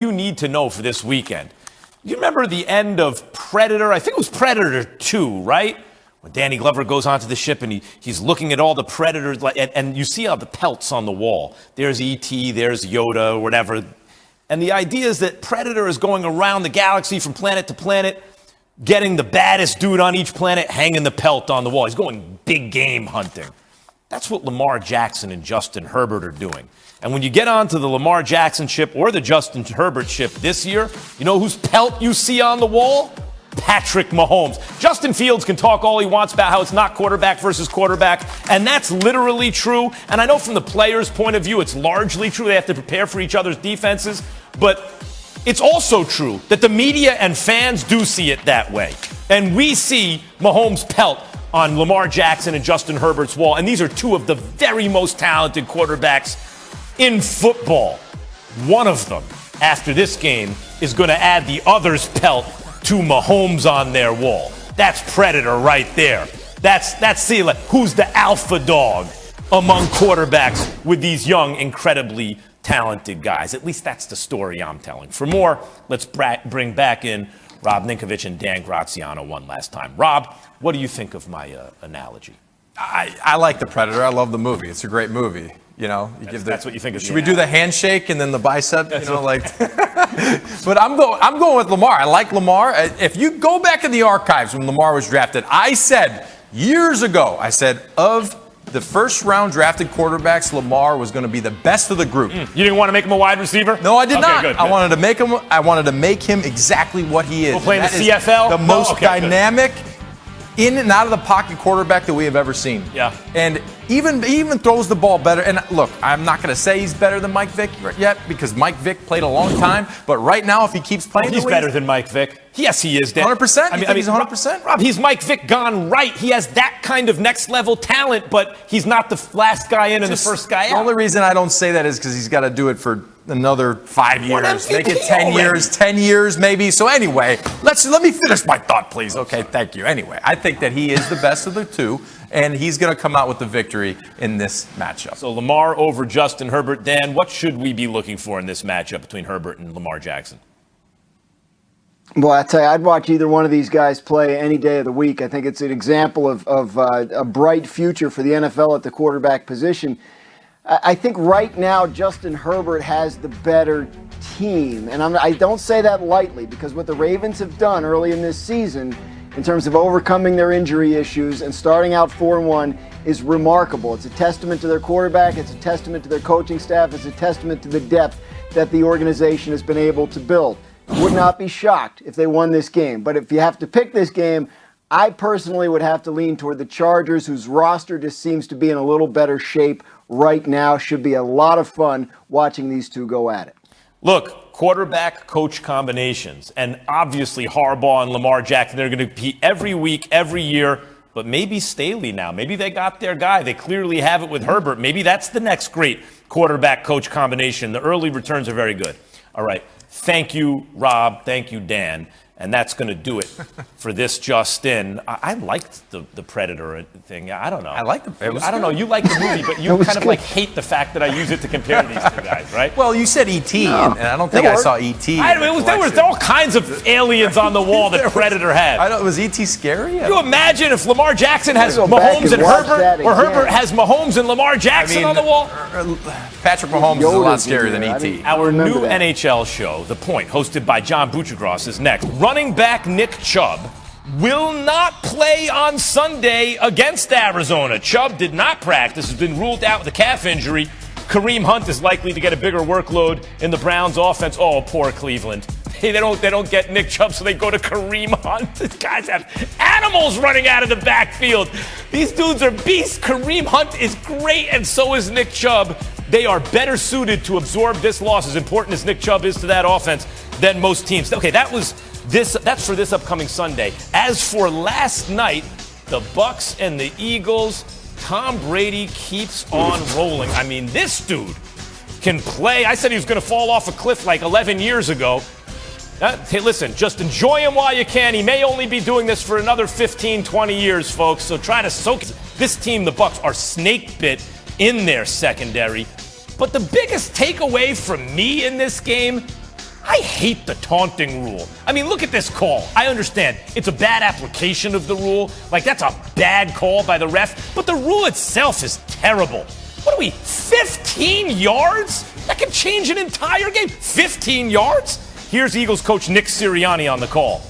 you need to know for this weekend. You remember the end of Predator? I think it was Predator 2, right? When Danny Glover goes onto the ship and he's looking at all the Predators, and you see all the pelts on the wall. There's E.T., there's Yoda, or whatever. And the idea is that Predator is going around the galaxy from planet to planet, getting the baddest dude on each planet, hanging the pelt on the wall. He's going big game hunting. That's what Lamar Jackson and Justin Herbert are doing. And when you get onto the Lamar Jackson ship or the Justin Herbert ship this year, you know whose pelt you see on the wall? Patrick Mahomes. Justin Fields can talk all he wants about how it's not quarterback versus quarterback, and that's literally true. And I know from the players' point of view, it's largely true. They have to prepare for each other's defenses. But it's also true that the media and fans do see it that way. And we see Mahomes' pelt on Lamar Jackson and Justin Herbert's wall. And these are two of the very most talented quarterbacks in football. One of them, after this game, is going to add the other's pelt to Mahomes on their wall. That's Predator right there. That's see, like, who's the alpha dog among quarterbacks with these young, incredibly talented guys. At least that's the story I'm telling. For more, let's bring back in Rob Ninkovich and Dan Graziano one last time. Rob, what do you think of my analogy? I like The Predator. I love the movie. It's a great movie. You know, that's what you think of. Should we do the handshake and then the bicep? You know, like. But I'm going with Lamar. I like Lamar. If you go back in the archives when Lamar was drafted, I said years ago, of the first round drafted quarterbacks, Lamar was going to be the best of the group. You didn't want to make him a wide receiver? No, I did not. Good. I wanted to make him exactly what he is. We'll play in the CFL? The most dynamic, in and out of the pocket quarterback that we have ever seen. Yeah. And he even throws the ball better. And look, I'm not going to say he's better than Mike Vick yet because Mike Vick played a long time. But right now, if he keeps playing, he's better than Mike Vick. Yes, he is. 100%. I mean, he's 100%. Rob, he's Mike Vick gone right. He has that kind of next level talent, but he's not the last guy in and the first guy out. The only reason I don't say that is because he's got to do it for another 5 years. Make it 10 years, 10 years maybe. So anyway, let me finish my thought, please. Okay, thank you. Anyway, I think that he is the best of the two, and he's going to come out with the victory in this matchup. So Lamar over Justin Herbert. Dan, what should we be looking for in this matchup between Herbert and Lamar Jackson? Well, I tell you, I'd watch either one of these guys play any day of the week. I think it's an example of a bright future for the NFL at the quarterback position. I think right now Justin Herbert has the better team, and I don't say that lightly because what the Ravens have done early in this season in terms of overcoming their injury issues and starting out 4-1 is remarkable. It's a testament to their quarterback, it's a testament to their coaching staff, it's a testament to the depth that the organization has been able to build. Would not be shocked if they won this game, but if you have to pick this game, I personally would have to lean toward the Chargers, whose roster just seems to be in a little better shape right now. Should be a lot of fun watching these two go at it. Look, quarterback-coach combinations, and obviously Harbaugh and Lamar Jackson, they're going to compete every week, every year, but maybe Staley now. Maybe they got their guy. They clearly have it with Herbert. Maybe that's the next great quarterback-coach combination. The early returns are very good. All right. Thank you, Rob. Thank you, Dan. And that's going to do it for this just in. I liked the Predator thing. I don't know. I like the. I don't know. You like the movie, but you kind of like hate the fact that I use it to compare these two guys, right? Well, you said E.T., and I don't think I saw E.T. There were all kinds of aliens on the wall that Predator had. I don't. Was E.T. scary? Can you imagine if Lamar Jackson has Mahomes and Herbert, or Herbert has Mahomes and Lamar Jackson on the wall? Patrick Mahomes is a lot scarier than E.T. Our new NHL show, The Point, hosted by John Buchagros, is next. Running back Nick Chubb will not play on Sunday against Arizona. Chubb did not practice, has been ruled out with a calf injury. Kareem Hunt is likely to get a bigger workload in the Browns offense. Oh, poor Cleveland. Hey, they don't get Nick Chubb, so they go to Kareem Hunt. These guys have animals running out of the backfield. These dudes are beasts. Kareem Hunt is great, and so is Nick Chubb. They are better suited to absorb this loss, as important as Nick Chubb is to that offense, than most teams. Okay, that's for this upcoming Sunday. As for last night, the Bucs and the Eagles, Tom Brady keeps on rolling. I mean, this dude can play. I said he was going to fall off a cliff like 11 years ago. Hey, listen, just enjoy him while you can. He may only be doing this for another 15, 20 years, folks. So try to soak it. This team, the Bucs, are snake bit in their secondary. But the biggest takeaway from me in this game, I hate the taunting rule. I mean, look at this call. I understand it's a bad application of the rule. Like, that's a bad call by the ref. But the rule itself is terrible. What are we, 15 yards? That can change an entire game. 15 yards? Here's Eagles coach Nick Sirianni on the call.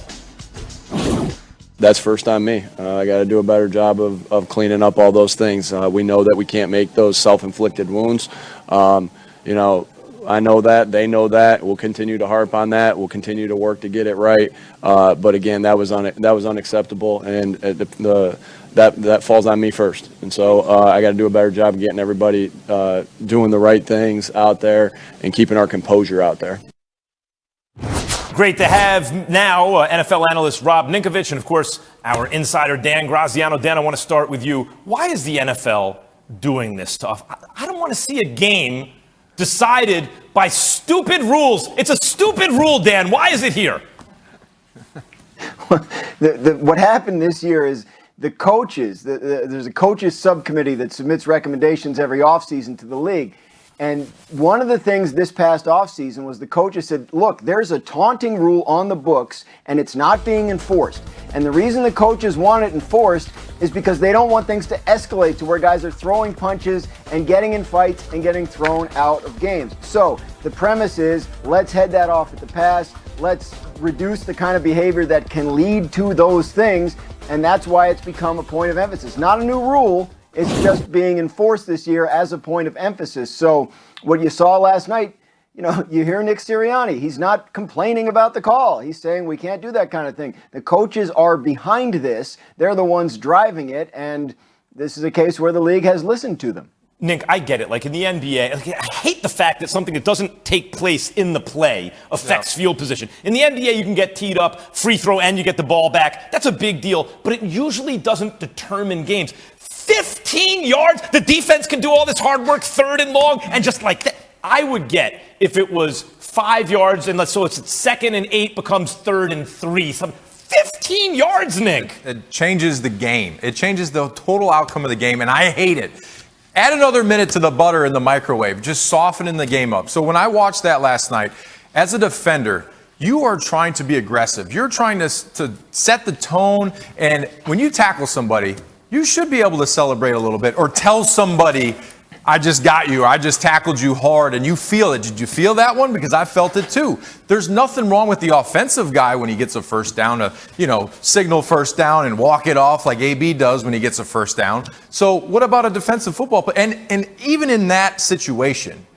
That's first on me. I got to do a better job of cleaning up all those things. We know that we can't make those self-inflicted wounds. You know, I know that. They know that. We'll continue to harp on that. We'll continue to work to get it right. But again, that was unacceptable, and that falls on me first. And so I got to do a better job of getting everybody doing the right things out there and keeping our composure out there. Great to have now NFL analyst Rob Ninkovich and, of course, our insider Dan Graziano. Dan, I want to start with you. Why is the NFL doing this stuff? I don't want to see a game decided by stupid rules. It's a stupid rule, Dan. Why is it here? What happened this year is the coaches, there's a coaches subcommittee that submits recommendations every offseason to the league. And one of the things this past offseason was the coaches said, look, there's a taunting rule on the books and it's not being enforced. And the reason the coaches want it enforced is because they don't want things to escalate to where guys are throwing punches and getting in fights and getting thrown out of games. So the premise is, let's head that off at the pass. Let's reduce the kind of behavior that can lead to those things. And that's why it's become a point of emphasis. Not a new rule. It's just being enforced this year as a point of emphasis. So what you saw last night, you know, you hear Nick Sirianni. He's not complaining about the call. He's saying we can't do that kind of thing. The coaches are behind this. They're the ones driving it. And this is a case where the league has listened to them. Nick, I get it. Like in the NBA, I hate the fact that something that doesn't take place in the play affects field position. In the NBA, you can get teed up, free throw, and you get the ball back. That's a big deal, but it usually doesn't determine games. 15 yards, the defense can do all this hard work, third and long, and just like that. I would get if it was 5 yards, and so it's 2nd and 8 becomes 3rd and 3. 15 yards, Nick. It changes the game. It changes the total outcome of the game, and I hate it. Add another minute to the butter in the microwave, just softening the game up. So when I watched that last night, as a defender, you are trying to be aggressive. You're trying to set the tone, and when you tackle somebody, you should be able to celebrate a little bit or tell somebody, I just got you, or I just tackled you hard, and you feel it. Did you feel that one? Because I felt it too. There's nothing wrong with the offensive guy when he gets a first down to, signal first down and walk it off like AB does when he gets a first down. So what about a defensive football player? And even in that situation,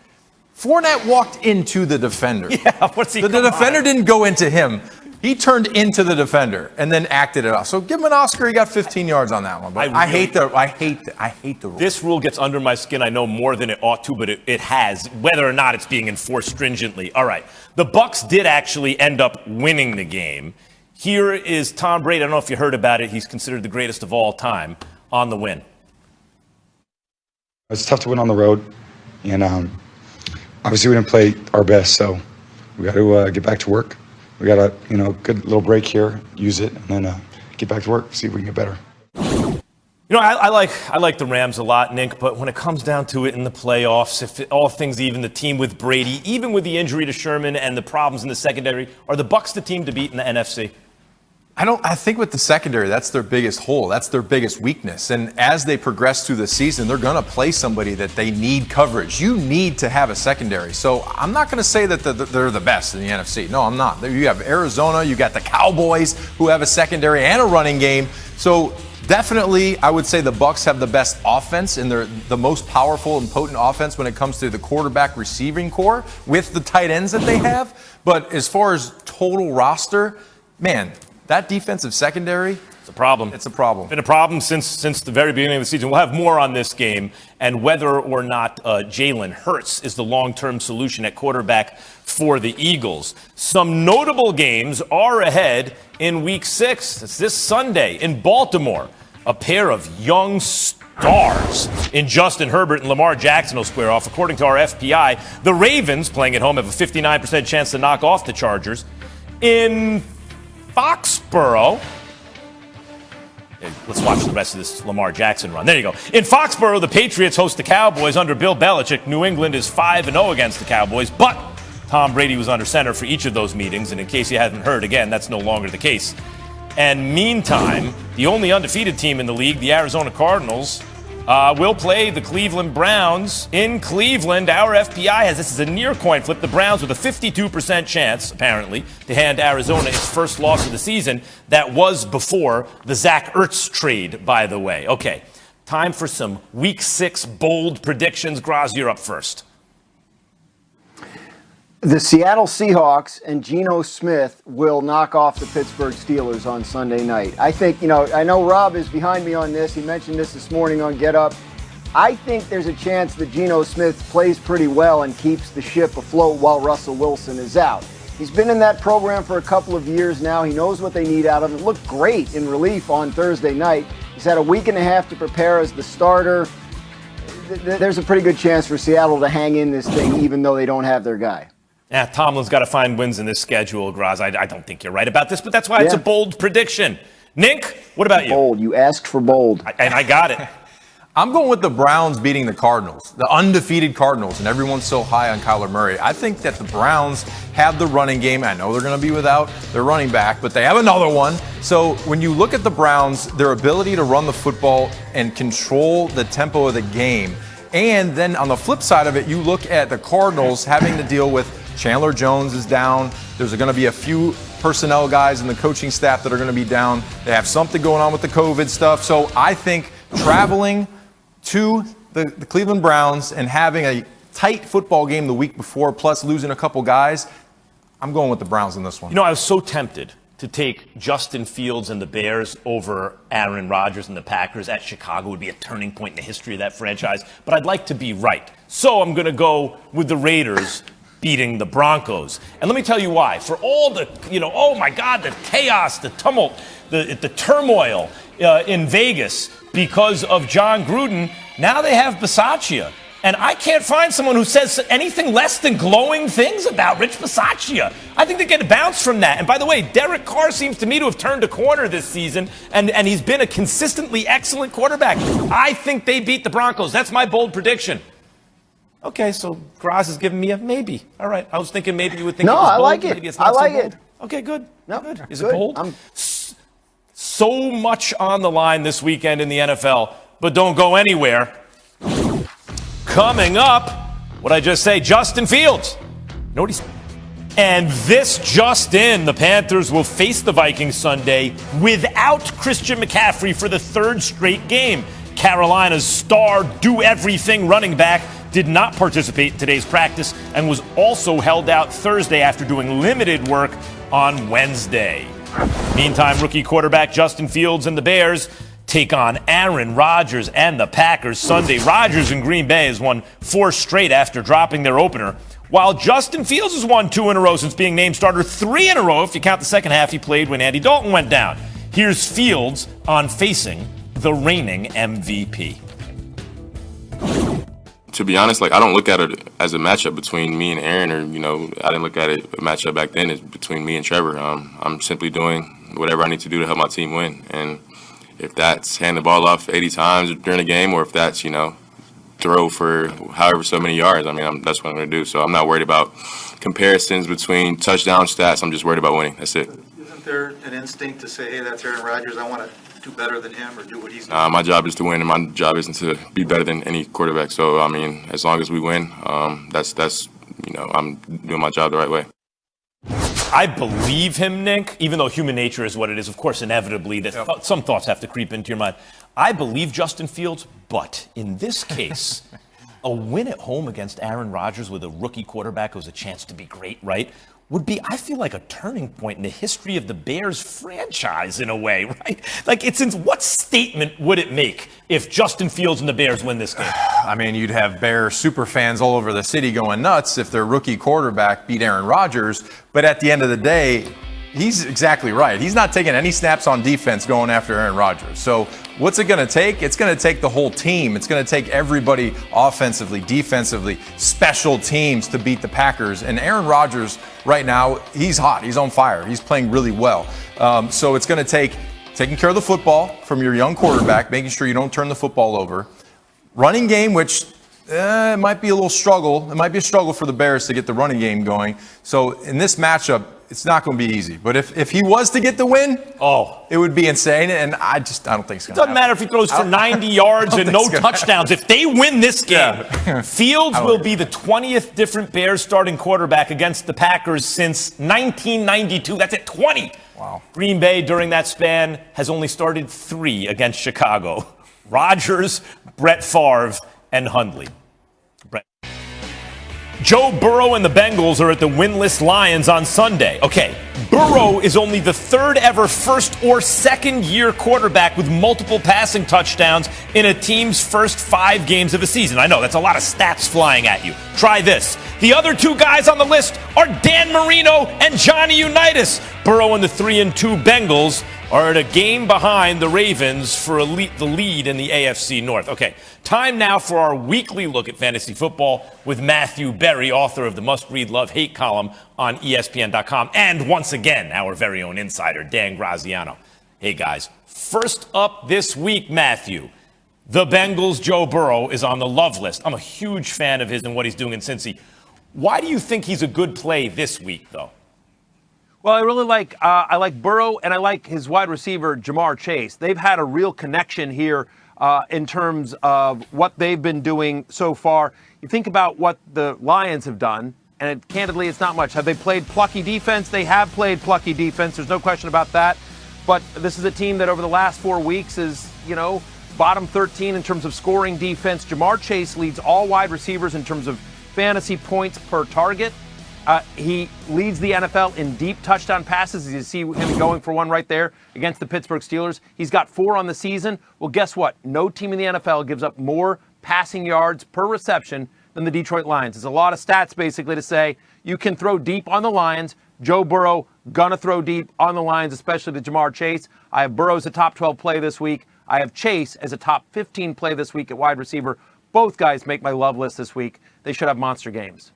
Fournette walked into the defender. Yeah, what's he? The defender didn't go into him. He turned into the defender and then acted it off. So give him an Oscar. He got 15 yards on that one. But I hate the rule. This rule gets under my skin, I know, more than it ought to, but it has, whether or not it's being enforced stringently. All right. The Bucs did actually end up winning the game. Here is Tom Brady. I don't know if you heard about it. He's considered the greatest of all time on the win. It's tough to win on the road. And obviously we didn't play our best, so we got to get back to work. We got a good little break here, use it, and then get back to work, see if we can get better. I like the Rams a lot, Nick, but when it comes down to it in the playoffs, if all things even, the team with Brady, even with the injury to Sherman and the problems in the secondary, are the Bucs the team to beat in the NFC? I think with the secondary, that's their biggest hole. That's their biggest weakness. And as they progress through the season, they're going to play somebody that they need coverage. You need to have a secondary. So I'm not going to say that they're the best in the NFC. No, I'm not. You have Arizona, you got the Cowboys who have a secondary and a running game. So definitely, I would say the Bucs have the best offense and they're the most powerful and potent offense when it comes to the quarterback receiving core with the tight ends that they have. But as far as total roster, man, that defensive secondary, it's a problem. It's a problem. Been a problem since the very beginning of the season. We'll have more on this game and whether or not Jalen Hurts is the long-term solution at quarterback for the Eagles. Some notable games are ahead in Week 6. It's this Sunday in Baltimore. A pair of young stars in Justin Herbert and Lamar Jackson will square off. According to our FPI, the Ravens, playing at home, have a 59% chance to knock off the Chargers. In Foxborough. Let's watch the rest of this Lamar Jackson run. There you go. In Foxborough, the Patriots host the Cowboys under Bill Belichick. New England is 5-0 against the Cowboys, but Tom Brady was under center for each of those meetings, and in case you hadn't heard, again, that's no longer the case. And meantime, the only undefeated team in the league, the Arizona Cardinals, will play the Cleveland Browns in Cleveland. Our FPI has this is a near coin flip. The Browns with a 52% chance, apparently, to hand Arizona its first loss of the season. That was before the Zach Ertz trade, by the way. Okay, time for some Week 6 bold predictions. Graz, you're up first. The Seattle Seahawks and Geno Smith will knock off the Pittsburgh Steelers on Sunday night. I think, I know Rob is behind me on this. He mentioned this morning on Get Up. I think there's a chance that Geno Smith plays pretty well and keeps the ship afloat while Russell Wilson is out. He's been in that program for a couple of years now. He knows what they need out of him. Looked great in relief on Thursday night. He's had a week and a half to prepare as the starter. There's a pretty good chance for Seattle to hang in this thing even though they don't have their guy. Yeah, Tomlin's got to find wins in this schedule, Graz. I don't think you're right about this, but that's why it's a bold prediction. Nink, what about you? Bold. You asked for bold. And I got it. I'm going with the Browns beating the Cardinals, the undefeated Cardinals, and everyone's so high on Kyler Murray. I think that the Browns have the running game. I know they're going to be without their running back, but they have another one. So when you look at the Browns, their ability to run the football and control the tempo of the game, and then on the flip side of it, you look at the Cardinals having to deal with Chandler Jones is down. There's going to be a few personnel guys in the coaching staff that are going to be down. They have something going on with the COVID stuff. So I think traveling to the Cleveland Browns and having a tight football game the week before, plus losing a couple guys, I'm going with the Browns in this one. I was so tempted to take Justin Fields and the Bears over Aaron Rodgers and the Packers at Chicago. Would be a turning point in the history of that franchise. But I'd like to be right. So I'm going to go with the Raiders beating the Broncos. And let me tell you why. For all the, oh my God, the chaos, the tumult, the turmoil in Vegas because of John Gruden, now they have Bisaccia. And I can't find someone who says anything less than glowing things about Rich Bisaccia. I think they get a bounce from that. And by the way, Derek Carr seems to me to have turned a corner this season, and he's been a consistently excellent quarterback. I think they beat the Broncos. That's my bold prediction. Okay, so Graz is giving me a maybe. All right, I was thinking maybe you would think it was bold. I like it. Maybe it's not I like so bold. it. Okay, good. No, good. Is good. it bold? So much on the line this weekend in the NFL, but don't go anywhere. Coming up, what I just say, Justin Fields. Nobody's. And this just in, the Panthers will face the Vikings Sunday without Christian McCaffrey for the third straight game. Carolina's star do-everything running back did not participate in today's practice and was also held out Thursday after doing limited work on Wednesday. Meantime, rookie quarterback Justin Fields and the Bears take on Aaron Rodgers and the Packers Sunday. Rodgers in Green Bay has won 4 straight after dropping their opener, while Justin Fields has won 2 in a row since being named starter, 3 in a row if you count the second half he played when Andy Dalton went down. Here's Fields on facing the reigning MVP. To be honest, I don't look at it as a matchup between me and Aaron, or I didn't look at it a matchup back then. It's between me and Trevor. I'm simply doing whatever I need to do to help my team win, and if that's hand the ball off 80 times during a game, or if that's throw for however so many yards, that's what I'm going to do. So I'm not worried about comparisons between touchdown stats. I'm just worried about winning. That's it. Isn't there an instinct to say, hey, that's Aaron Rodgers, I want to do better than him or do what he's doing? My job is to win, and my job isn't to be better than any quarterback. So, as long as we win, that's I'm doing my job the right way. I believe him, Nick, even though human nature is what it is. Of course, inevitably, that some thoughts have to creep into your mind. I believe Justin Fields, but in this case, a win at home against Aaron Rodgers with a rookie quarterback who has a chance to be great, right, would be, I feel like, a turning point in the history of the Bears franchise in a way, right? What statement would it make if Justin Fields and the Bears win this game? You'd have Bears super fans all over the city going nuts if their rookie quarterback beat Aaron Rodgers. But at the end of the day, he's exactly right. He's not taking any snaps on defense going after Aaron Rodgers. So what's it going to take? It's going to take the whole team. It's going to take everybody offensively, defensively, special teams to beat the Packers. And Aaron Rodgers right now, he's hot. He's on fire. He's playing really well. So it's going to take taking care of the football from your young quarterback, making sure you don't turn the football over. Running game, which It might be a little struggle. It might be a struggle for the Bears to get the running game going. So in this matchup, it's not going to be easy. But if he was to get the win, it would be insane. And I don't think it's going to happen. Doesn't matter if he throws for 90 yards and no touchdowns. If they win this game, Fields will be the 20th different Bears starting quarterback against the Packers since 1992. That's at 20. Wow. Green Bay during that span has only started 3 against Chicago. Rodgers, Brett Favre, and Hundley. Joe Burrow and the Bengals are at the winless Lions on Sunday. Okay, Burrow is only the 3rd ever first or second year quarterback with multiple passing touchdowns in a team's first 5 games of a season. I know, that's a lot of stats flying at you. Try this. The other 2 guys on the list are Dan Marino and Johnny Unitas. Burrow and the 3-2 Bengals are at a game behind the Ravens for the lead in the AFC North. Okay, time now for our weekly look at fantasy football with Matthew Berry, author of the must-read love-hate column on ESPN.com, and once again, our very own insider, Dan Graziano. Hey, guys, first up this week, Matthew, the Bengals' Joe Burrow is on the love list. I'm a huge fan of his and what he's doing in Cincy. Why do you think he's a good play this week, though? Well, I really like Burrow, and I like his wide receiver, Jamar Chase. They've had a real connection here in terms of what they've been doing so far. You think about what the Lions have done, and candidly, it's not much. Have they played plucky defense? They have played plucky defense. There's no question about that. But this is a team that over the last 4 weeks is, bottom 13 in terms of scoring defense. Jamar Chase leads all wide receivers in terms of fantasy points per target. He leads the NFL in deep touchdown passes. As you see him going for one right there against the Pittsburgh Steelers. He's got 4 on the season. Well, guess what? No team in the NFL gives up more passing yards per reception than the Detroit Lions. There's a lot of stats basically to say you can throw deep on the Lions. Joe Burrow gonna throw deep on the Lions, especially to Jamar Chase. I have Burrow as a top 12 play this week. I have Chase as a top 15 play this week at wide receiver. Both guys make my love list this week. They should have monster games.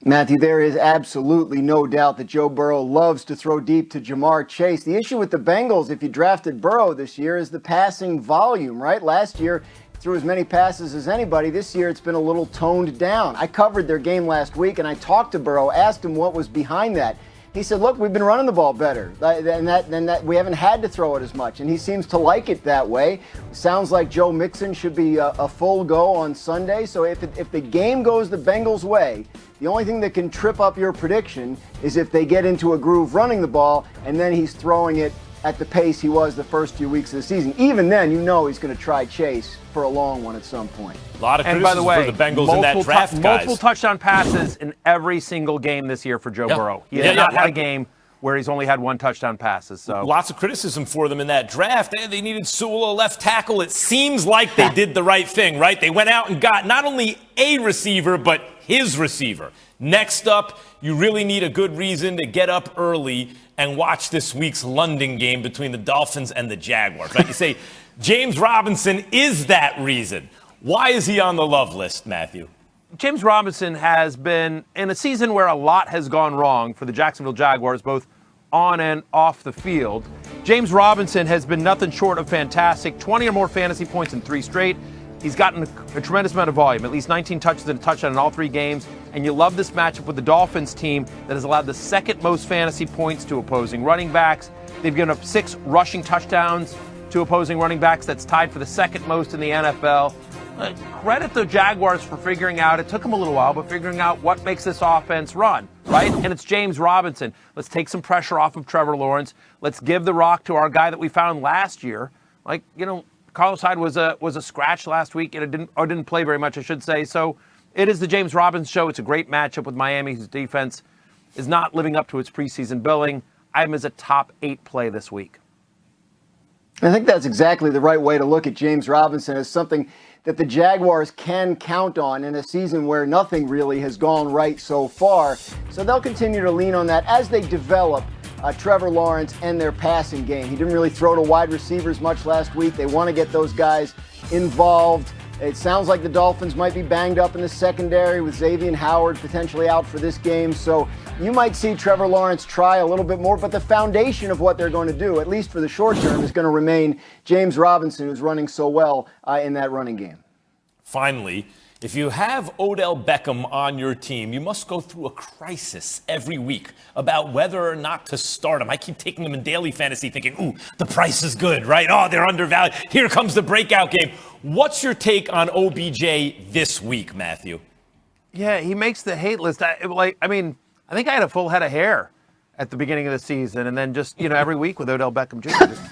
Matthew, there is absolutely no doubt that Joe Burrow loves to throw deep to Jamar Chase. The issue with the Bengals, if you drafted Burrow this year, is the passing volume, right? Last year, he threw as many passes as anybody. This year, it's been a little toned down. I covered their game last week, and I talked to Burrow, asked him what was behind that. He said, look, we've been running the ball better than that. We haven't had to throw it as much, and he seems to like it that way. Sounds like Joe Mixon should be a full go on Sunday. So if the game goes the Bengals' way, the only thing that can trip up your prediction is if they get into a groove running the ball, and then he's throwing it at the pace he was the first few weeks of the season. Even then, he's going to try Chase for a long one at some point. A lot of criticism by the way, for the Bengals in that draft, guys. Multiple touchdown passes in every single game this year for Joe Burrow. He has not had a game where he's only had 1 touchdown passes. So lots of criticism for them in that draft. They needed Sewell, a left tackle. It seems like they did the right thing, right? They went out and got not only a receiver, but his receiver. Next up, you really need a good reason to get up early and watch this week's London game between the Dolphins and the Jaguars. Right? You say, James Robinson is that reason. Why is he on the love list, Matthew? James Robinson has been in a season where a lot has gone wrong for the Jacksonville Jaguars, both on and off the field. James Robinson has been nothing short of fantastic. 20 or more fantasy points in 3 straight. He's gotten a tremendous amount of volume, at least 19 touches and a touchdown in all 3 games. And you love this matchup with the Dolphins team that has allowed the 2nd most fantasy points to opposing running backs. They've given up 6 rushing touchdowns to opposing running backs. That's tied for the 2nd most in the NFL. Credit the Jaguars for figuring out, it took them a little while, but figuring out what makes this offense run, right? And it's James Robinson. Let's take some pressure off of Trevor Lawrence. Let's give the rock to our guy that we found last year. Carlos Hyde was a scratch last week, and didn't play very much, I should say. So it is the James Robinson show. It's a great matchup with Miami, whose defense is not living up to its preseason billing. I have him as a top 8 play this week. I think that's exactly the right way to look at James Robinson as something that the Jaguars can count on in a season where nothing really has gone right so far. So they'll continue to lean on that as they develop Trevor Lawrence and their passing game. He didn't really throw to wide receivers much last week. They want to get those guys involved. It sounds like the Dolphins might be banged up in the secondary with Xavier Howard potentially out for this game. So you might see Trevor Lawrence try a little bit more, but the foundation of what they're going to do, at least for the short term, is going to remain James Robinson, who's running so well in that running game. Finally, if you have Odell Beckham on your team, you must go through a crisis every week about whether or not to start him. I keep taking him in daily fantasy thinking, ooh, the price is good, right? Oh, they're undervalued. Here comes the breakout game. What's your take on OBJ this week, Matthew? Yeah, he makes the hate list. I think I had a full head of hair at the beginning of the season, and then just, every week with Odell Beckham Jr., just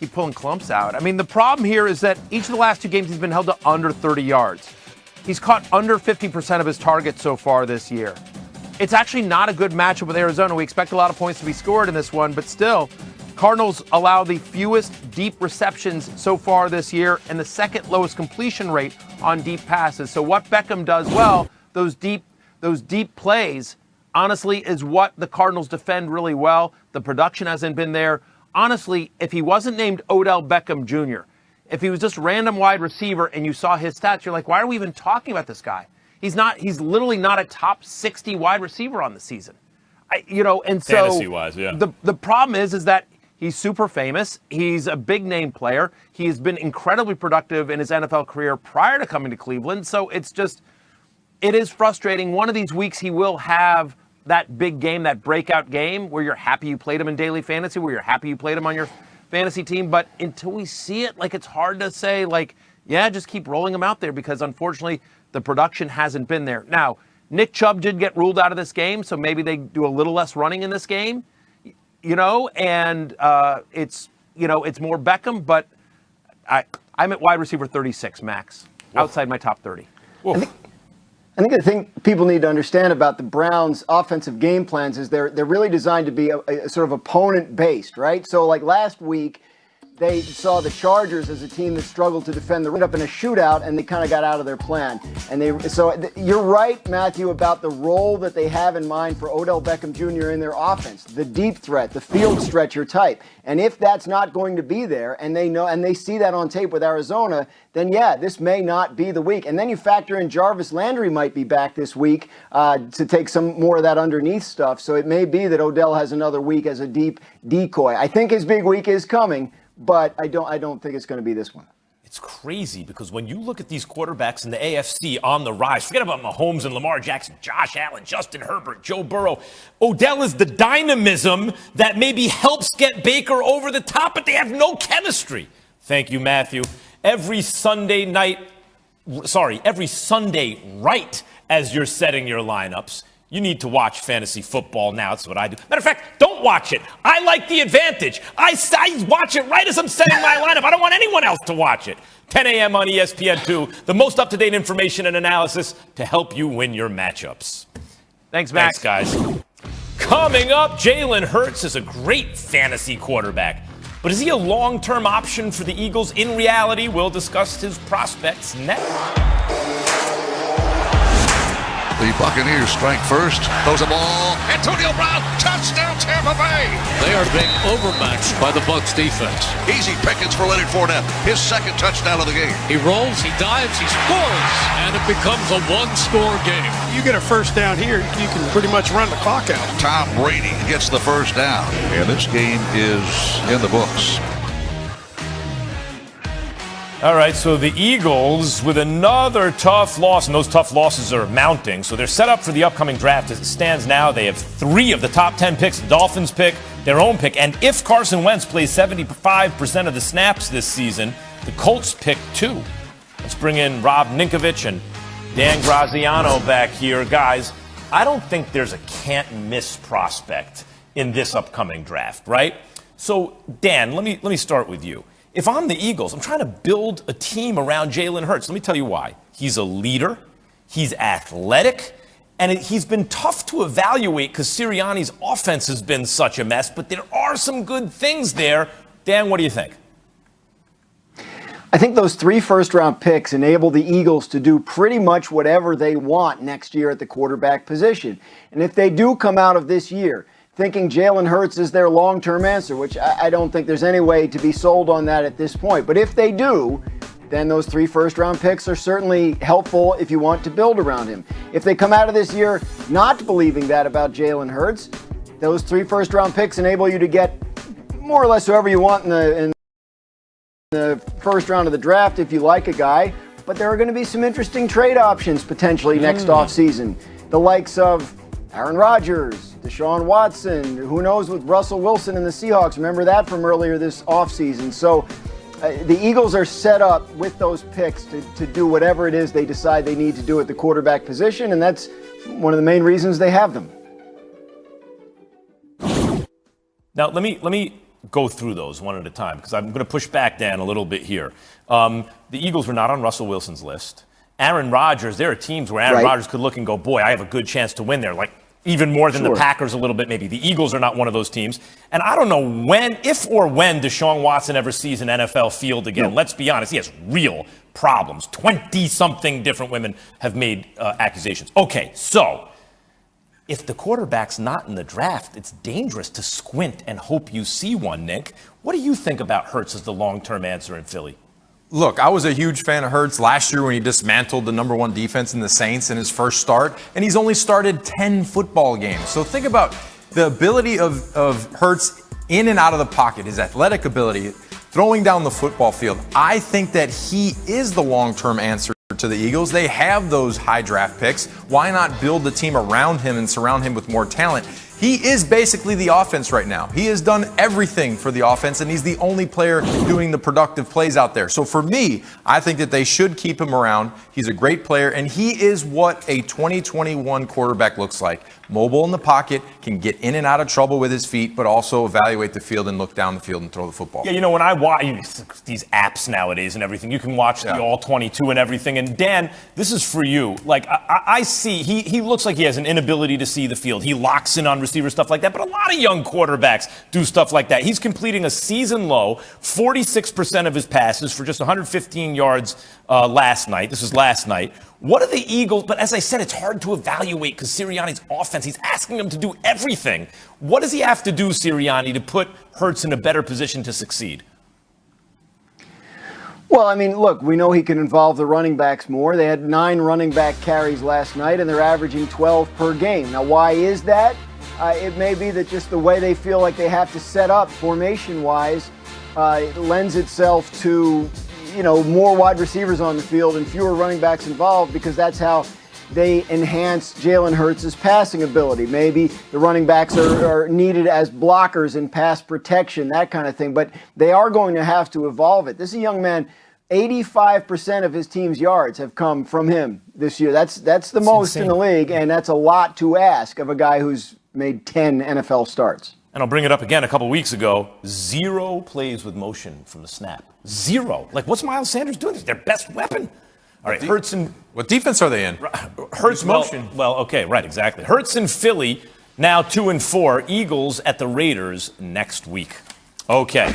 keep pulling clumps out. I mean, the problem here is that each of the last 2 games he's been held to under 30 yards. He's caught under 50% of his targets so far this year. It's actually not a good matchup with Arizona. We expect a lot of points to be scored in this one, but still, Cardinals allow the fewest deep receptions so far this year and the second lowest completion rate on deep passes. So what Beckham does well, those deep plays, honestly, is what the Cardinals defend really well. The production hasn't been there. Honestly, if he wasn't named Odell Beckham Jr., if he was just random wide receiver and you saw his stats, you're like, why are we even talking about this guy? He's literally not a top 60 wide receiver on the season. Fantasy-wise, yeah. The problem is that he's super famous. He's a big name player. He's been incredibly productive in his NFL career prior to coming to Cleveland. So it is frustrating. One of these weeks he will have that big game, that breakout game where you're happy you played him in daily fantasy, where you're happy you played him on your fantasy team. But until we see it, it's hard to say, just keep rolling him out there because unfortunately the production hasn't been there. Now, Nick Chubb did get ruled out of this game, so maybe they do a little less running in this game, and it's more Beckham, but I'm at wide receiver 36, Max, outside my top 30. I think the thing people need to understand about the Browns' offensive game plans is they're really designed to be a sort of opponent-based, right? So like last week, they saw the Chargers as a team that struggled to defend the run up in a shootout, and they kind of got out of their plan. You're right, Matthew, about the role that they have in mind for Odell Beckham Jr. in their offense, the deep threat, the field stretcher type. And if that's not going to be there, and they know, and they see that on tape with Arizona, then yeah, this may not be the week. And then you factor in Jarvis Landry might be back this week to take some more of that underneath stuff. So it may be that Odell has another week as a deep decoy. I think his big week is coming, but I don't think it's going to be this one. It's crazy because when you look at these quarterbacks in the AFC on the rise, forget about Mahomes and Lamar Jackson, Josh Allen, Justin Herbert, Joe Burrow. Odell is the dynamism that maybe helps get Baker over the top, but they have no chemistry. Thank you, Matthew. Every Sunday right as you're setting your lineups, you need to watch fantasy football now. That's what I do. Matter of fact, don't watch it. I like the advantage. I watch it right as I'm setting my lineup. I don't want anyone else to watch it. 10 a.m. on ESPN2, the most up-to-date information and analysis to help you win your matchups. Thanks, Max. Thanks, guys. Coming up, Jalen Hurts is a great fantasy quarterback. But is he a long-term option for the Eagles? In reality, we'll discuss his prospects next. The Buccaneers strike first. Throws a ball. Antonio Brown. Touchdown, Tampa Bay. They are being overmatched by the Bucs defense. Easy pickings for Leonard Fournette. His second touchdown of the game. He rolls, he dives, he scores, and it becomes a one-score game. You get a first down here, you can pretty much run the clock out. Tom Brady gets the first down. And this game is in the books. All right, so the Eagles with another tough loss, and those tough losses are mounting. So they're set up for the upcoming draft. As it stands now, they have 3 of the top 10 picks. The Dolphins pick, their own pick. And if Carson Wentz plays 75% of the snaps this season, the Colts pick 2. Let's bring in Rob Ninkovich and Dan Graziano back here. Guys, I don't think there's a can't-miss prospect in this upcoming draft, right? So, Dan, let me start with you. If I'm the Eagles, I'm trying to build a team around Jalen Hurts. Let me tell you why. He's a leader. He's athletic. And he's been tough to evaluate because Sirianni's offense has been such a mess. But there are some good things there. Dan, what do you think? I think those 3 first-round picks enable the Eagles to do pretty much whatever they want next year at the quarterback position. And if they do come out of this year thinking Jalen Hurts is their long-term answer, which I don't think there's any way to be sold on that at this point. But if they do, then those 3 first-round picks are certainly helpful if you want to build around him. If they come out of this year not believing that about Jalen Hurts, those 3 first-round picks enable you to get more or less whoever you want in the first round of the draft if you like a guy. but there are going to be some interesting trade options potentially next offseason. The likes of Aaron Rodgers, Deshaun Watson, who knows with Russell Wilson and the Seahawks. Remember that from earlier this offseason. So the Eagles are set up with those picks to do whatever it is they decide they need to do at the quarterback position, and that's one of the main reasons they have them. Now, let me go through those one at a time, because I'm going to push back, Dan, a little bit here. The Eagles were not on Russell Wilson's list. Aaron Rodgers, there are teams where Aaron Rodgers could look and go, boy, I have a good chance to win there, like even more than the Packers a little bit maybe. The Eagles are not one of those teams. And I don't know if or when Deshaun Watson ever sees an NFL field again. Let's be honest, he has real problems. 20-something different women have made accusations. Okay, so if the quarterback's not in the draft, it's dangerous to squint and hope you see one, Nick. What do you think about Hurts as the long-term answer in Philly? Look, I was a huge fan of Hurts last year when he dismantled the number one defense in the Saints in his first start, and he's only started 10 football games. So think about the ability of Hurts in and out of the pocket, his athletic ability, throwing down the football field. I think that he is the long-term answer to the Eagles. They have those high draft picks. Why not build the team around him and surround him with more talent? He is basically the offense right now. He has done everything for the offense, and he's the only player doing the productive plays out there. So for me, I think that they should keep him around. He's a great player, and he is what a 2021 quarterback looks like. Mobile in the pocket, can get in and out of trouble with his feet, but also evaluate the field and look down the field and throw the football. Yeah, you know, when I watch these apps nowadays and everything, you can watch the All-22 and everything. And Dan, this is for you. Like, I see, he looks like he has an inability to see the field. He locks in on receiver, stuff like that. But a lot of young quarterbacks do stuff like that. He's completing a season low 46% of his passes for just 115 yards last night. This was last night. What are the Eagles? But as I said, it's hard to evaluate because Sirianni's offense, he's asking him to do everything. What does he have to do, Sirianni, to put Hurts in a better position to succeed? Well, I mean, look, we know he can involve the running backs more. They had 9 running back carries last night, and they're averaging 12 per game. Now, why is that? It may be that just the way they feel like they have to set up formation-wise it lends itself to, you know, more wide receivers on the field and fewer running backs involved, because that's how they enhance Jalen Hurts' passing ability. Maybe the running backs are needed as blockers in pass protection, that kind of thing. But they are going to have to evolve it. This is a young man. 85% of his team's yards have come from him this year. That's the most insane in the league, and that's a lot to ask of a guy who's made 10 NFL starts. And I'll bring it up again a couple weeks ago. 0 plays with motion from the snap. 0. Like, what's Miles Sanders doing? It's their best weapon. All right, Hurts and... What defense are they in? Hurts motion. Well, okay, right, exactly. Hurts and Philly, now 2-4. Eagles at the Raiders next week. Okay.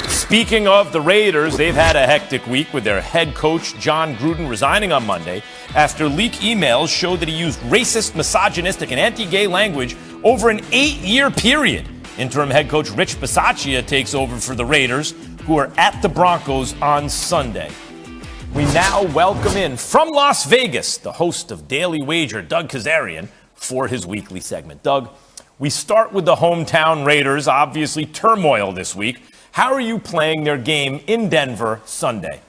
Speaking of the Raiders, they've had a hectic week with their head coach, John Gruden, resigning on Monday after leaked emails showed that he used racist, misogynistic, and anti-gay language over an 8-year period. Interim head coach Rich Bisaccia takes over for the Raiders, who are at the Broncos on Sunday. We now welcome in from Las Vegas the host of Daily Wager, Doug Kazarian, for his weekly segment. Doug, we start with the hometown Raiders, obviously turmoil this week. How are you playing their game in Denver Sunday?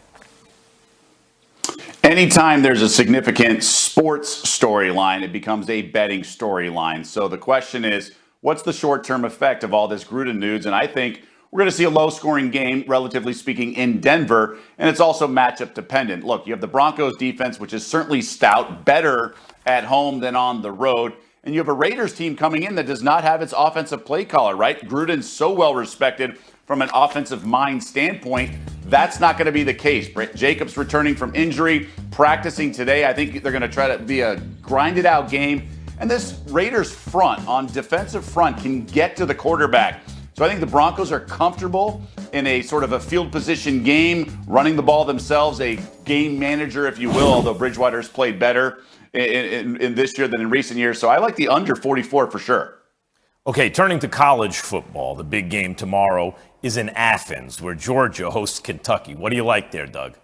Anytime there's a significant sports storyline, it becomes a betting storyline. So the question is, what's the short-term effect of all this Gruden news? And I think we're going to see a low-scoring game, relatively speaking, in Denver, and it's also matchup dependent. Look, you have the Broncos defense, which is certainly stout, better at home than on the road. And you have a Raiders team coming in that does not have its offensive play caller, right? Gruden's so well respected from an offensive mind standpoint. That's not going to be the case. Brett Jacobs returning from injury, practicing today. I think they're going to try to be a grinded out game. And this Raiders front, on defensive front, can get to the quarterback. So I think the Broncos are comfortable in a sort of a field position game, running the ball themselves, a game manager, if you will, although Bridgewater's played better in this year than in recent years. So I like the under 44 for sure. Okay, turning to college football, the big game tomorrow is in Athens, where Georgia hosts Kentucky. What do you like there, Doug?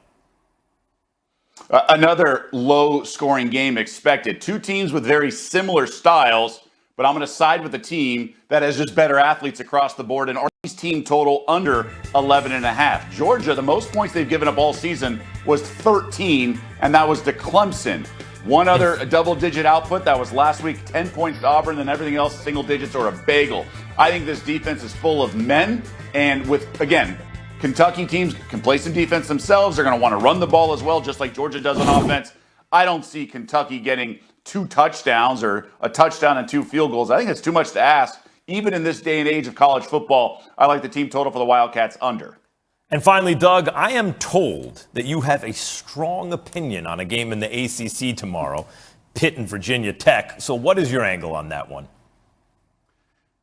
Another low-scoring game expected. Two teams with very similar styles, but I'm going to side with the team that has just better athletes across the board, and Army's team total under 11.5. Georgia, the most points they've given up all season was 13, and that was to Clemson. One other double-digit output, that was last week, 10 points to Auburn, and everything else single digits or a bagel. I think this defense is full of men, and with, again, Kentucky teams can play some defense themselves. They're going to want to run the ball as well, just like Georgia does on offense. I don't see Kentucky getting 2 touchdowns or a touchdown and 2 field goals. I think it's too much to ask. Even in this day and age of college football, I like the team total for the Wildcats under. And finally, Doug, I am told that you have a strong opinion on a game in the ACC tomorrow, Pitt and Virginia Tech. So what is your angle on that one?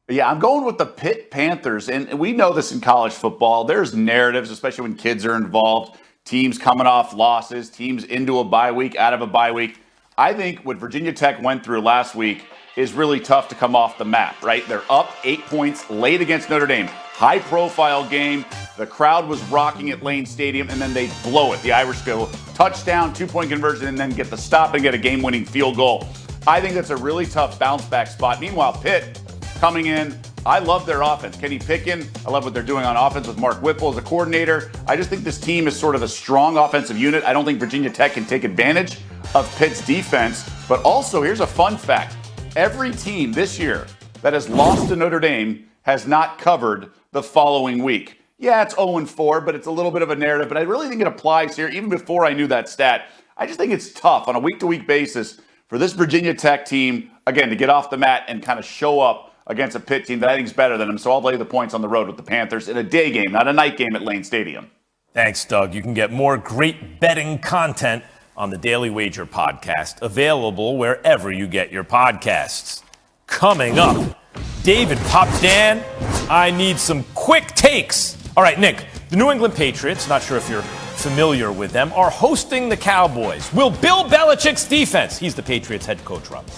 Yeah, I'm going with the Pitt Panthers. And we know this in college football. There's narratives, especially when kids are involved. Teams coming off losses, teams into a bye week, out of a bye week. I think what Virginia Tech went through last week is really tough to come off the map, right? They're up 8 points late against Notre Dame. High-profile game. The crowd was rocking at Lane Stadium, and then they blow it. The Irish go touchdown, 2-point conversion, and then get the stop and get a game-winning field goal. I think that's a really tough bounce-back spot. Meanwhile, Pitt coming in, I love their offense. Kenny Pickett, I love what they're doing on offense with Mark Whipple as a coordinator. I just think this team is sort of a strong offensive unit. I don't think Virginia Tech can take advantage of Pitt's defense. But also, here's a fun fact. Every team this year that has lost to Notre Dame has not covered the following week. Yeah, it's 0-4, but it's a little bit of a narrative. But I really think it applies here, even before I knew that stat. I just think it's tough on a week-to-week basis for this Virginia Tech team, again, to get off the mat and kind of show up against a Pitt team that I think is better than them. So I'll lay the points on the road with the Panthers in a day game, not a night game at Lane Stadium. Thanks, Doug. You can get more great betting content on the Daily Wager podcast, available wherever you get your podcasts. Coming up, David Pop Dan, I need some quick takes. All right, Nick, the New England Patriots, not sure if you're familiar with them, are hosting the Cowboys. Will Bill Belichick's defense, he's the Patriots head coach, Rob,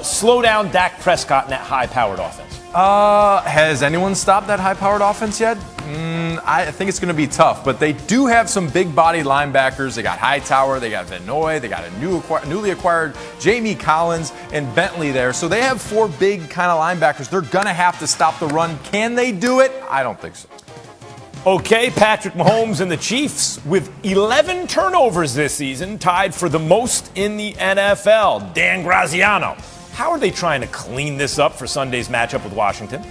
slow down Dak Prescott in that high-powered offense? Has anyone stopped that high-powered offense yet? I think it's going to be tough, but they do have some big-bodied linebackers. They got Hightower, they got Vanoy, they got a newly acquired Jamie Collins and Bentley there. So they have 4 big kind of linebackers. They're going to have to stop the run. Can they do it? I don't think so. Okay, Patrick Mahomes and the Chiefs with 11 turnovers this season, tied for the most in the NFL. Dan Graziano, how are they trying to clean this up for Sunday's matchup with Washington?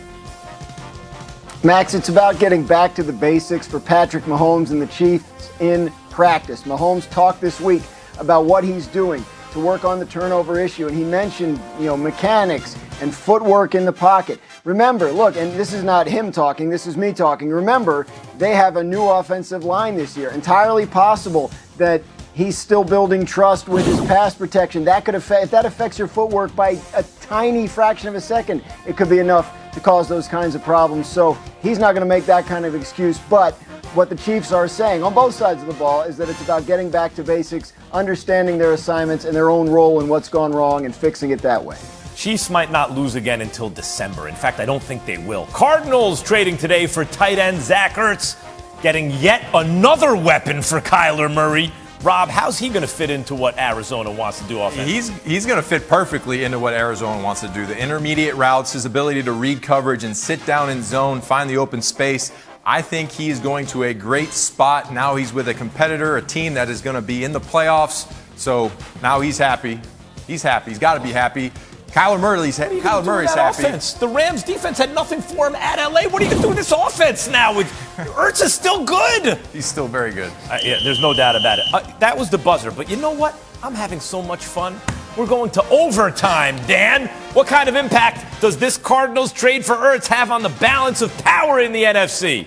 Max, it's about getting back to the basics for Patrick Mahomes and the Chiefs in practice. Mahomes talked this week about what he's doing to work on the turnover issue, and he mentioned, mechanics and footwork in the pocket. Remember, look, and this is not him talking, this is me talking. Remember, they have a new offensive line this year. Entirely possible that he's still building trust with his pass protection. That could affect, if that affects your footwork by a tiny fraction of a second, it could be enough to cause those kinds of problems. So he's not going to make that kind of excuse. But what the Chiefs are saying on both sides of the ball is that it's about getting back to basics, understanding their assignments and their own role in what's gone wrong and fixing it that way. Chiefs might not lose again until December. In fact, I don't think they will. Cardinals trading today for tight end Zach Ertz, getting yet another weapon for Kyler Murray. Rob, how's he going to fit into what Arizona wants to do offensively? He's going to fit perfectly into what Arizona wants to do. The intermediate routes, his ability to read coverage and sit down in zone, find the open space. I think he is going to a great spot. Now he's with a competitor, a team that is going to be in the playoffs. So now he's happy. He's happy. He's got to be happy. Kyler Murray's happy. Kyler Murray's happy. Offense? The Rams defense had nothing for him at LA. What are you going to do with this offense now? Ertz is still good. He's still very good. Yeah, there's no doubt about it. That was the buzzer. But you know what? I'm having so much fun. We're going to overtime, Dan. What kind of impact does this Cardinals trade for Ertz have on the balance of power in the NFC?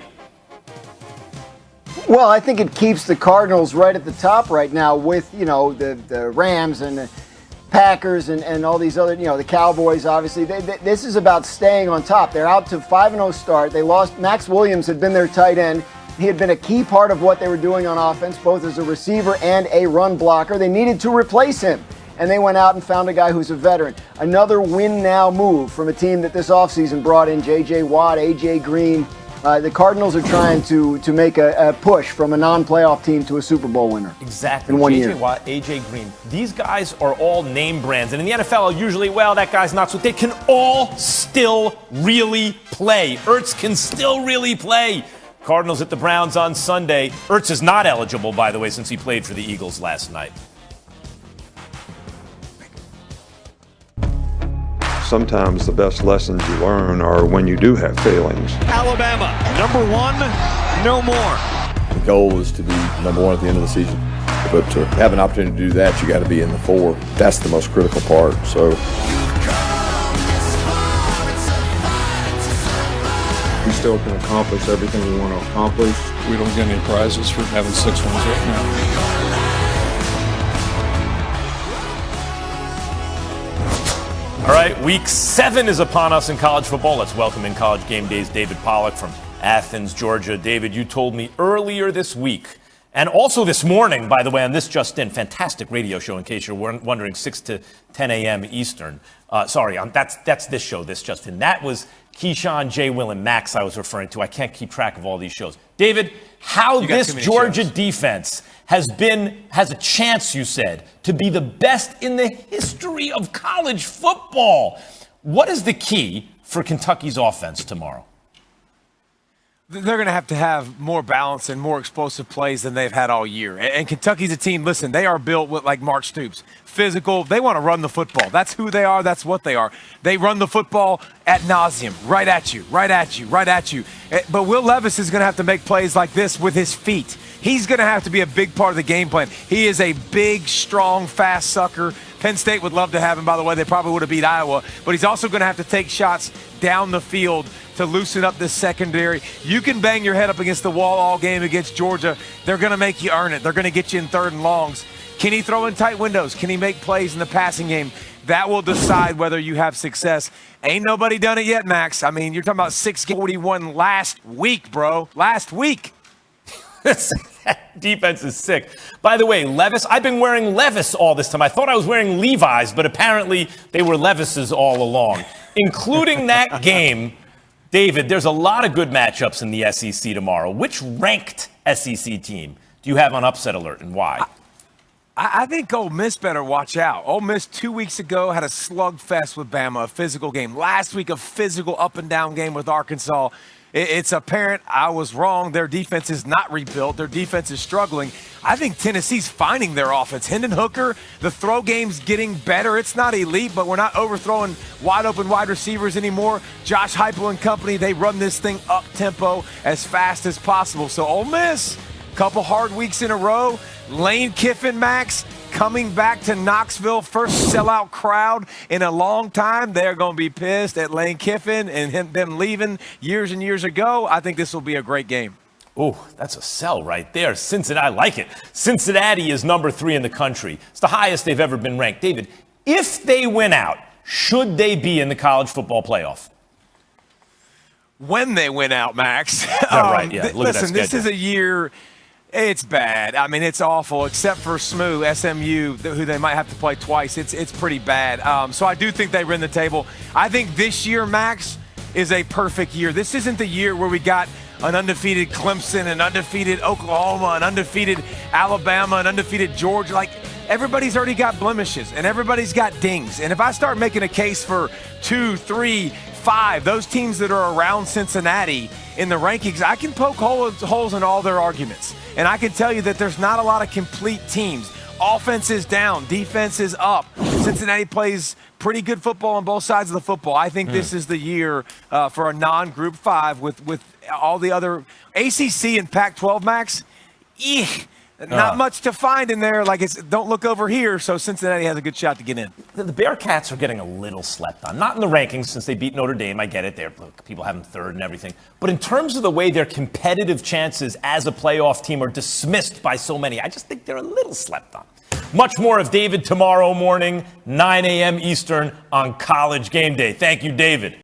Well, I think it keeps the Cardinals right at the top right now with, the Rams and the Packers and all these other, the Cowboys, obviously. This is about staying on top. They're out to 5-0 start. They lost. Max Williams had been their tight end. He had been a key part of what they were doing on offense, both as a receiver and a run blocker. They needed to replace him, and they went out and found a guy who's a veteran. Another win-now move from a team that this offseason brought in J.J. Watt, A.J. Green. The Cardinals are trying to make a push from a non-playoff team to a Super Bowl winner. Exactly. In 1 J.J. year. Watt, A.J. Green. These guys are all name brands. And in the NFL, usually, that guy's not so. They can all still really play. Ertz can still really play. Cardinals at the Browns on Sunday. Ertz is not eligible, by the way, since he played for the Eagles last night. Sometimes the best lessons you learn are when you do have failings. Alabama, number one, no more. The goal is to be number one at the end of the season. But to have an opportunity to do that, you got to be in the 4. That's the most critical part. So We still can accomplish everything we want to accomplish. We don't get any prizes for having 6 wins right now. All right, week 7 is upon us in college football. Let's welcome in College Game Day's David Pollack from Athens, Georgia. David, you told me earlier this week, and also this morning, by the way, on this Just In, fantastic radio show, in case you're wondering, 6 to 10 a.m. Eastern. That's this show, this Just In. That was Keyshawn, J. Will, and Max I was referring to. I can't keep track of all these shows. David, how this Georgia defense has a chance, you said, to be the best in the history of college football. What is the key for Kentucky's offense tomorrow? They're going to have more balance and more explosive plays than they've had all year. And Kentucky's a team, listen, they are built with like Mark Stoops. Physical, they want to run the football. That's who they are. That's what they are. They run the football ad nauseum, right at you, right at you, right at you. But Will Levis is going to have to make plays like this with his feet. He's going to have to be a big part of the game plan. He is a big, strong, fast sucker. Penn State would love to have him, by the way. They probably would have beat Iowa. But he's also going to have to take shots down the field to loosen up this secondary. You can bang your head up against the wall all game against Georgia. They're going to make you earn it. They're going to get you in 3rd and longs. Can he throw in tight windows? Can he make plays in the passing game? That will decide whether you have success. Ain't nobody done it yet, Max. I mean, you're talking about 641 last week, bro. Last week. Defense is sick. By the way, Levis, I've been wearing Levis all this time. I thought I was wearing Levi's, but apparently they were Levis's all along. Including that game, David, there's a lot of good matchups in the SEC tomorrow. Which ranked SEC team do you have on upset alert, and why? I think Ole Miss better watch out. Ole Miss 2 weeks ago had a slugfest with Bama, a physical game. Last week, a physical up-and-down game with Arkansas. It's apparent I was wrong. Their defense is not rebuilt. Their defense is struggling. I think Tennessee's finding their offense. Hendon Hooker, the throw game's getting better. It's not elite, but we're not overthrowing wide-open wide receivers anymore. Josh Heupel and company, they run this thing up-tempo as fast as possible. So Ole Miss, couple hard weeks in a row. Lane Kiffin, Max, coming back to Knoxville, first sellout crowd in a long time. They're going to be pissed at Lane Kiffin and them leaving years and years ago. I think this will be a great game. Oh, that's a sell right there. Cincinnati, I like it. Cincinnati is number 3 in the country. It's the highest they've ever been ranked. David, if they win out, should they be in the college football playoff? When they win out, Max. Right, yeah. Listen, this is a year. It's bad. I mean, it's awful, except for SMU, who they might have to play twice. It's pretty bad. So I do think they win the table. I think this year, Max, is a perfect year. This isn't the year where we got an undefeated Clemson, an undefeated Oklahoma, an undefeated Alabama, an undefeated Georgia. Like, everybody's already got blemishes, and everybody's got dings. And if I start making a case for 2, 3, 5, those teams that are around Cincinnati in the rankings, I can poke holes in all their arguments. And I can tell you that there's not a lot of complete teams. Offense is down, defense is up. Cincinnati plays pretty good football on both sides of the football. I think this is the year for a non-Group 5 with all the other ACC and Pac-12, Max. Not much to find in there. Like, don't look over here. So Cincinnati has a good shot to get in. The Bearcats are getting a little slept on. Not in the rankings since they beat Notre Dame. I get it. People have them 3rd and everything. But in terms of the way their competitive chances as a playoff team are dismissed by so many, I just think they're a little slept on. Much more of David tomorrow morning, 9 a.m. Eastern on College Game Day. Thank you, David.